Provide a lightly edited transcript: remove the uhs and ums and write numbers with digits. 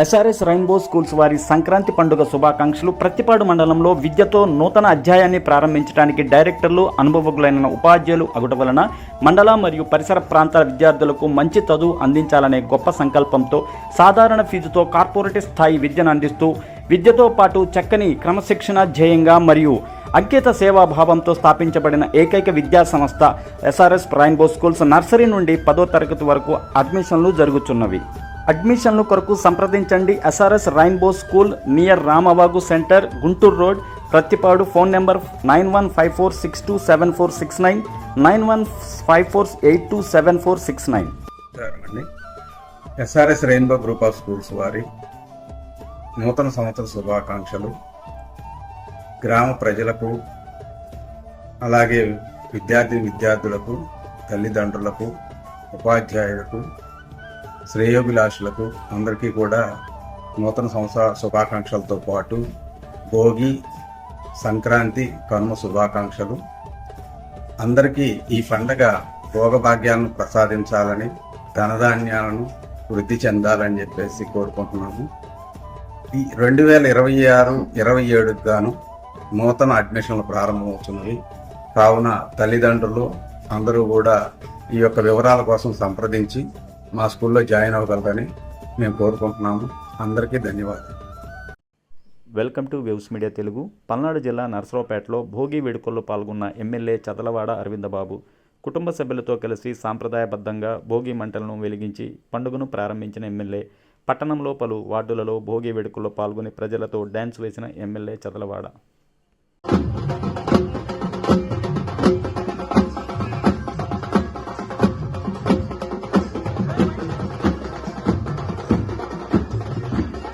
SRS rainbow schools వారి సంక్రాంతి పండుగ శుభాకాంక్షలు. ప్రత్తిపాడు మండలంలో విద్యతో నూతన అధ్యాయాన్ని ప్రారంభించడానికి డైరెక్టర్లు, అనుభవజ్ఞులైన ఉపాధ్యాయులు అగుట వలన మండల మరియు పరిసర ప్రాంతాల విద్యార్థులకు మంచి చదువు అందించాలనే గొప్ప సంకల్పంతో సాధారణ ఫీజుతో కార్పొరేట్ స్థాయి విద్యను అందిస్తూ విద్యతో పాటు చక్కని క్రమశిక్షణ ధ్యేయంగా మరియు అంకిత సేవాభావంతో స్థాపించబడిన ఏకైక విద్యా సంస్థ ఎస్ఆర్ఎస్ రెయిన్బో స్కూల్స్. నర్సరీ నుండి 10వ తరగతి వరకు అడ్మిషన్లు జరుగుతున్నవి. అడ్మిషన్ల కొరకు సంప్రదించండి. SRS rainbow school near Ramavagu centre, Guntur road, Prathipadu. Phone number 9154627469, 9154827469. SRS rainbow group of schools వారి నూతన సంవత్సర శుభాకాంక్షలు. గ్రామ ప్రజలకు, అలాగే విద్యార్థులకు, తల్లిదండ్రులకు, ఉపాధ్యాయులకు, శ్రేయోభిలాషులకు అందరికీ కూడా నూతన సంవత్సర శుభాకాంక్షలతో పాటు భోగి, సంక్రాంతి, కనుమ శుభాకాంక్షలు. అందరికీ ఈ పండగ భోగభాగ్యాలను ప్రసాదించాలని, ధనధాన్యాలను వృద్ధి చెందాలని చెప్పేసి కోరుకుంటున్నాము. ఈ 2026-27 గాను నూతన అడ్మిషన్లు ప్రారంభమవుతున్నవి. కావున తల్లిదండ్రులు అందరూ కూడా ఈ యొక్క వివరాల కోసం సంప్రదించి మా స్కూల్లో జాయిన్ అవ్వగలరని మేము కోరుకుంటున్నాము. అందరికీ ధన్యవాదాలు. Welcome to waves media Telugu. Palnadu జిల్లా నర్సరావుపేటలో భోగి వేడుకల్లో పాల్గొన్న ఎమ్మెల్యే చదలవాడ అరవిందబాబు కుటుంబ సభ్యులతో కలిసి సాంప్రదాయబద్ధంగా భోగి మంటలను వెలిగించి పండుగను ప్రారంభించిన ఎమ్మెల్యే. పట్టణంలో పలు వార్డులలో భోగి వేడుకల్లో పాల్గొని ప్రజలతో డ్యాన్స్ వేసిన ఎమ్మెల్యే చదలవాడ.